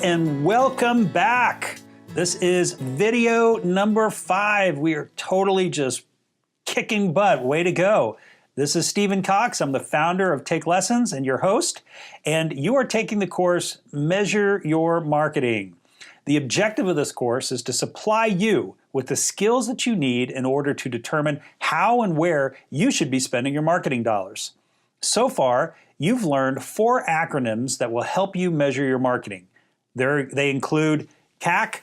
and welcome back. This is video number 5. We are totally just kicking butt. Way to go. This is Stephen Cox. I'm the founder of Take Lessons and your host, and you are taking the course Measure Your Marketing. The objective of this course is to supply you with the skills that you need in order to determine how and where you should be spending your marketing dollars. So far, you've learned 4 acronyms that will help you measure your marketing. They include CAC,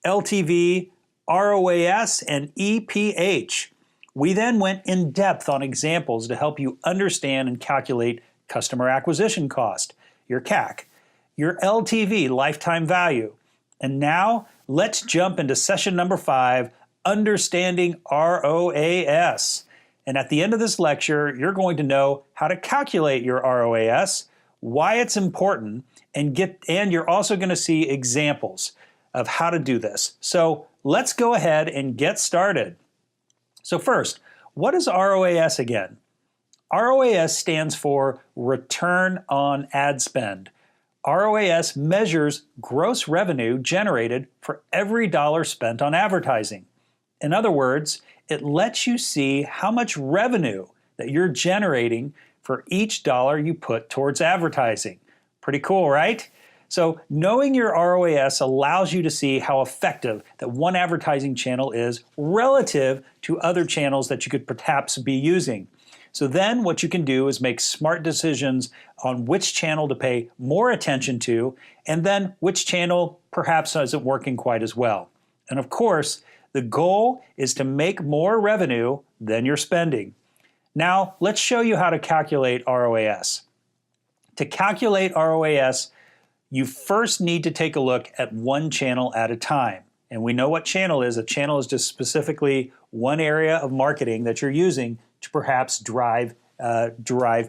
LTV, ROAS, and EPH. We then went in depth on examples to help you understand and calculate customer acquisition cost, your CAC, your LTV, lifetime value. And now let's jump into session number 5, Understanding ROAS. And at the end of this lecture, you're going to know how to calculate your ROAS, why it's important, and you're also going to see examples of how to do this. So let's go ahead and get started. So first, what is ROAS again? ROAS stands for Return on Ad Spend. ROAS measures gross revenue generated for every dollar spent on advertising. In other words, it lets you see how much revenue that you're generating for each dollar you put towards advertising. Pretty cool, right? So knowing your ROAS allows you to see how effective that one advertising channel is relative to other channels that you could perhaps be using. So then what you can do is make smart decisions on which channel to pay more attention to, and then which channel perhaps isn't working quite as well. And of course, the goal is to make more revenue than you're spending. Now, let's show you how to calculate ROAS. To calculate ROAS, you first need to take a look at one channel at a time. And we know what channel is. A channel is just specifically one area of marketing that you're using to perhaps drive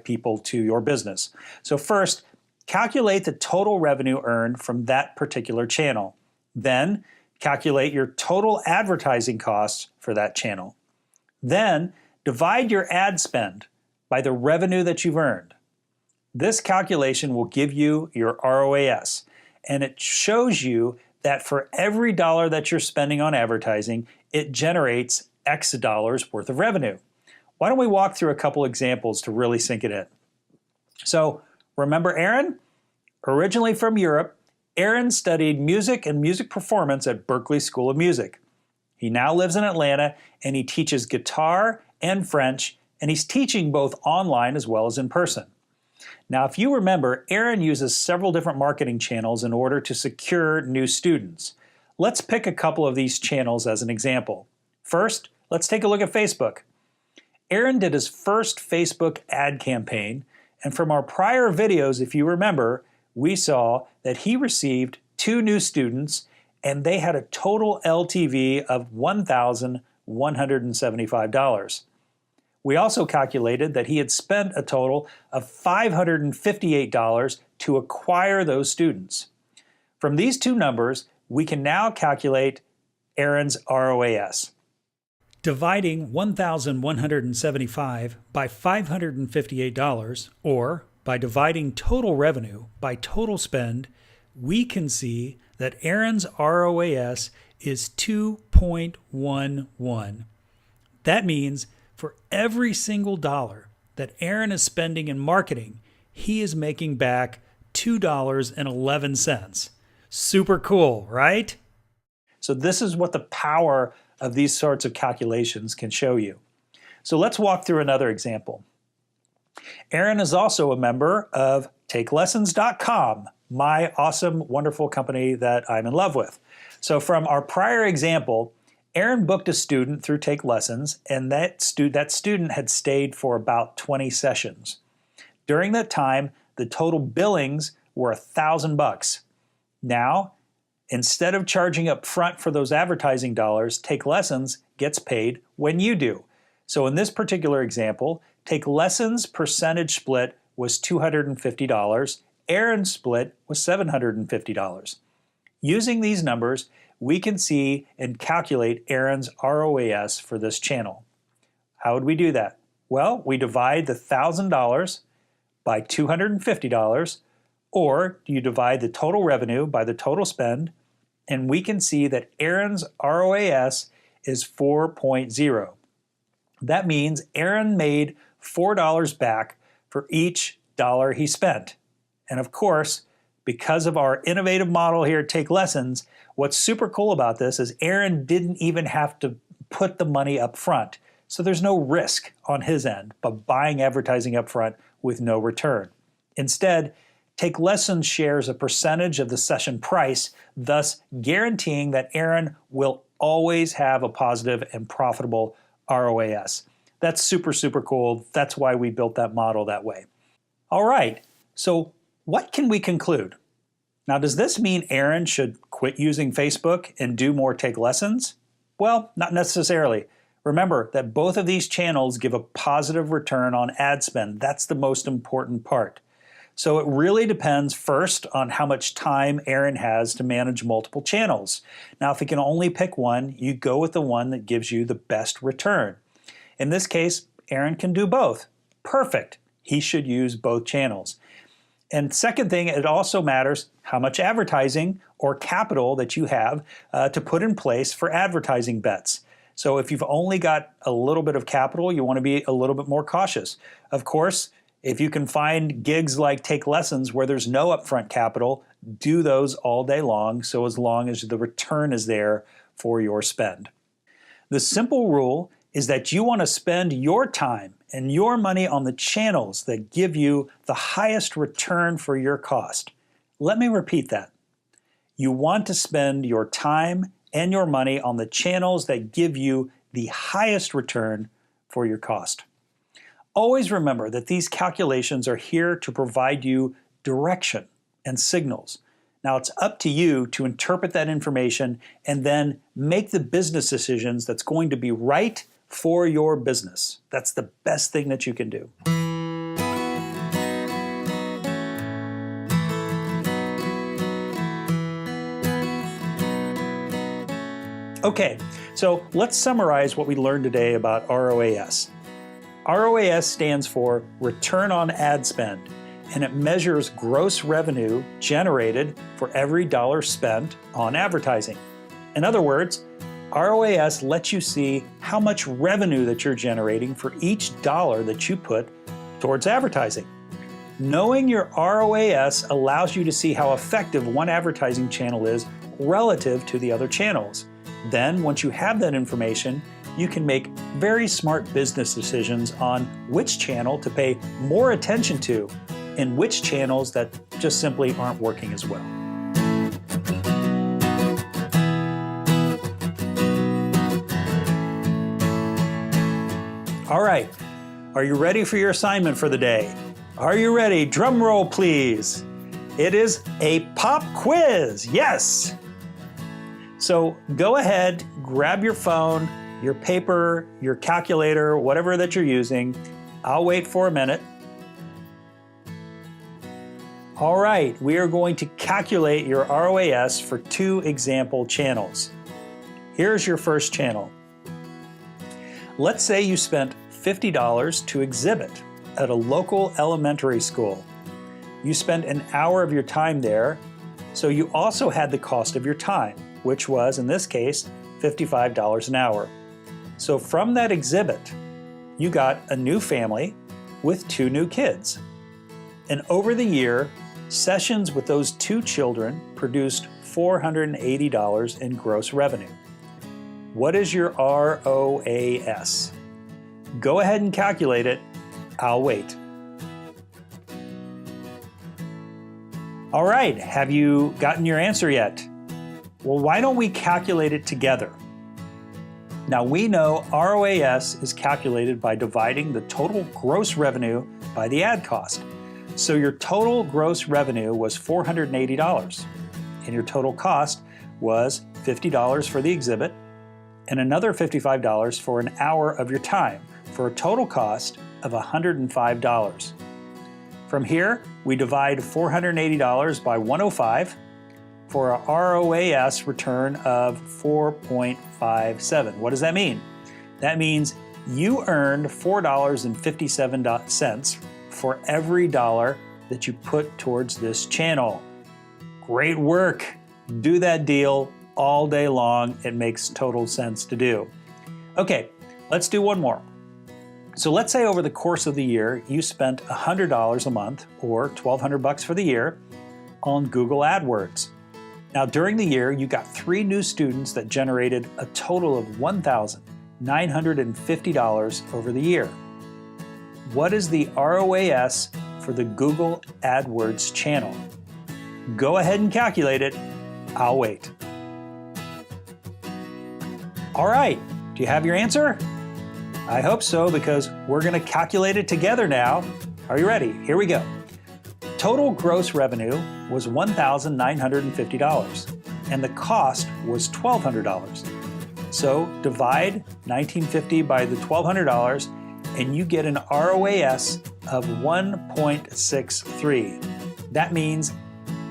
people to your business. So first, calculate the total revenue earned from that particular channel. Then, calculate your total advertising costs for that channel. Then, divide your ad spend by the revenue that you've earned. This calculation will give you your ROAS, and it shows you that for every dollar that you're spending on advertising, it generates X dollars worth of revenue. Why don't we walk through a couple examples to really sink it in? So, remember Erin? Originally from Europe, Erin studied music and music performance at Berklee School of Music. He now lives in Atlanta, and he teaches guitar and French, and he's teaching both online as well as in person. Now, if you remember, Erin uses several different marketing channels in order to secure new students. Let's pick a couple of these channels as an example. First, let's take a look at Facebook. Erin did his first Facebook ad campaign, and from our prior videos, if you remember, we saw that he received 2 new students, and they had a total LTV of $1,175. We also calculated that he had spent a total of $558 to acquire those students. From these 2 numbers, we can now calculate Erin's ROAS. Dividing $1,175 by $558, or by dividing total revenue by total spend, we can see that Erin's ROAS is 2.11. That means for every single dollar that Erin is spending in marketing, he is making back $2.11. Super cool, right? So this is what the power of these sorts of calculations can show you. So let's walk through another example. Erin is also a member of TakeLessons.com, my awesome, wonderful company that I'm in love with. So from our prior example, Erin booked a student through Take Lessons, and that student had stayed for about 20 sessions. During that time, the total billings were $1,000. Now, instead of charging up front for those advertising dollars, Take Lessons gets paid when you do. So in this particular example, Take Lessons' percentage split was $250. Erin's split was $750. Using these numbers, we can see and calculate Erin's ROAS for this channel. How would we do that? Well, we divide the $1,000 by $250, Or you divide the total revenue by the total spend, and we can see that Erin's ROAS is 4.0. That means Erin made $4 back for each dollar he spent. And of course, because of our innovative model here at Take Lessons, what's super cool about this is Erin didn't even have to put the money up front. So there's no risk on his end of buying advertising up front with no return. Instead, Take Lessons shares a percentage of the session price, thus guaranteeing that Erin will always have a positive and profitable ROAS. That's super, super cool. That's why we built that model that way. All right, so what can we conclude? Now, does this mean Erin should quit using Facebook and do more Take Lessons? Well, not necessarily. Remember that both of these channels give a positive return on ad spend. That's the most important part. So it really depends first on how much time Erin has to manage multiple channels. Now, if you can only pick one, you go with the one that gives you the best return. In this case, Erin can do both. Perfect. He should use both channels. And second thing, it also matters how much advertising or capital that you have to put in place for advertising bets. So if you've only got a little bit of capital, you want to be a little bit more cautious. Of course, if you can find gigs like Take Lessons where there's no upfront capital, do those all day long, so as long as the return is there for your spend. The simple rule is that you want to spend your time and your money on the channels that give you the highest return for your cost. Let me repeat that. You want to spend your time and your money on the channels that give you the highest return for your cost. Always remember that these calculations are here to provide you direction and signals. Now it's up to you to interpret that information and then make the business decisions that's going to be right for your business. That's the best thing that you can do. Okay, so let's summarize what we learned today about ROAS. ROAS stands for Return on Ad Spend, and it measures gross revenue generated for every dollar spent on advertising. In other words, ROAS lets you see how much revenue that you're generating for each dollar that you put towards advertising. Knowing your ROAS allows you to see how effective one advertising channel is relative to the other channels. Then, once you have that information, you can make very smart business decisions on which channel to pay more attention to and which channels that just simply aren't working as well. All right, are you ready for your assignment for the day? Are you ready? Drum roll, please. It is a pop quiz, yes. So go ahead, grab your phone, your paper, your calculator, whatever that you're using. I'll wait for a minute. All right, we are going to calculate your ROAS for two example channels. Here's your first channel. Let's say you spent $50 to exhibit at a local elementary school. You spent an hour of your time there, so you also had the cost of your time, which was, in this case, $55 an hour. So from that exhibit, you got a new family with 2 new kids. And over the year, sessions with those 2 children produced $480 in gross revenue. What is your ROAS? Go ahead and calculate it. I'll wait. All right, have you gotten your answer yet? Well, why don't we calculate it together? Now we know ROAS is calculated by dividing the total gross revenue by the ad cost. So your total gross revenue was $480, and your total cost was $50 for the exhibit, and another $55 for an hour of your time, for a total cost of $105. From here, we divide $480 by 105 for a ROAS return of 4.57. What does that mean? That means you earned $4.57 for every dollar that you put towards this channel. Great work. Do that deal all day long. It makes total sense to do. Okay, let's do one more. So let's say over the course of the year, you spent $100 a month, or $1,200 for the year, on Google AdWords. Now during the year, you got 3 new students that generated a total of $1,950 over the year. What is the ROAS for the Google AdWords channel? Go ahead and calculate it. I'll wait. All right, do you have your answer? I hope so, because we're going to calculate it together now. Are you ready? Here we go. Total gross revenue was $1,950, and the cost was $1,200. So divide $1,950 by the $1,200, and you get an ROAS of 1.63. That means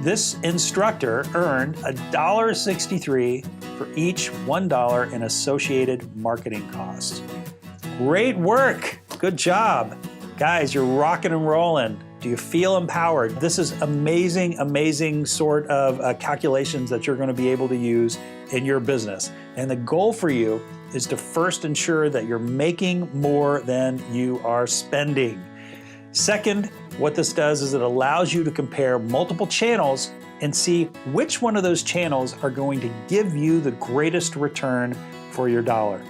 this instructor earned $1.63 for each $1 in associated marketing costs. Great work. Good job. Guys, you're rocking and rolling. Do you feel empowered? This is amazing, amazing sort of calculations that you're going to be able to use in your business. And the goal for you is to first ensure that you're making more than you are spending. Second, what this does is it allows you to compare multiple channels and see which one of those channels are going to give you the greatest return for your dollar.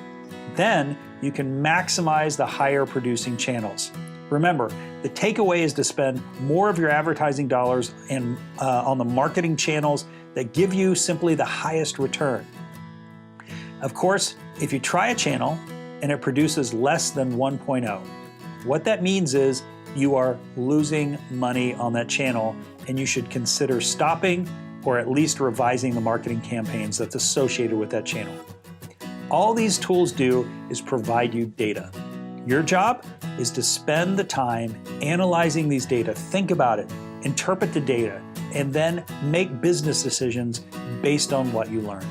Then you can maximize the higher producing channels. Remember, the takeaway is to spend more of your advertising dollars on the marketing channels that give you simply the highest return. Of course, if you try a channel and it produces less than 1.0, what that means is you are losing money on that channel, and you should consider stopping or at least revising the marketing campaigns that's associated with that channel. All these tools do is provide you data. Your job is to spend the time analyzing these data, think about it, interpret the data, and then make business decisions based on what you learned.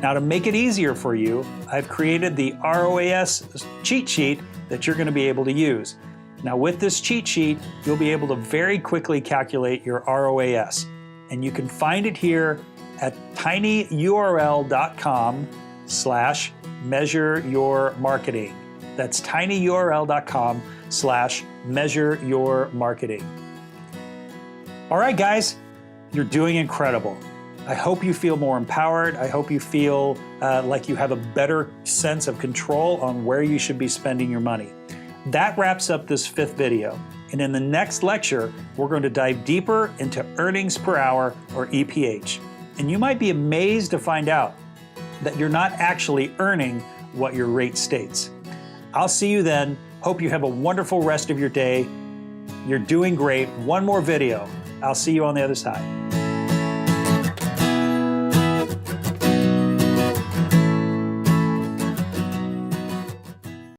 Now, to make it easier for you, I've created the ROAS cheat sheet that you're going to be able to use. Now, with this cheat sheet, you'll be able to very quickly calculate your ROAS, and you can find it here at tinyurl.com/measureyourmarketing. That's tinyurl.com/measureyourmarketing. All right, guys, you're doing incredible. I hope you feel more empowered. I hope you feel like you have a better sense of control on where you should be spending your money. That wraps up this 5th video. And in the next lecture, we're going to dive deeper into earnings per hour, or EPH. And you might be amazed to find out that you're not actually earning what your rate states. I'll see you then. Hope you have a wonderful rest of your day. You're doing great. One more video. I'll see you on the other side.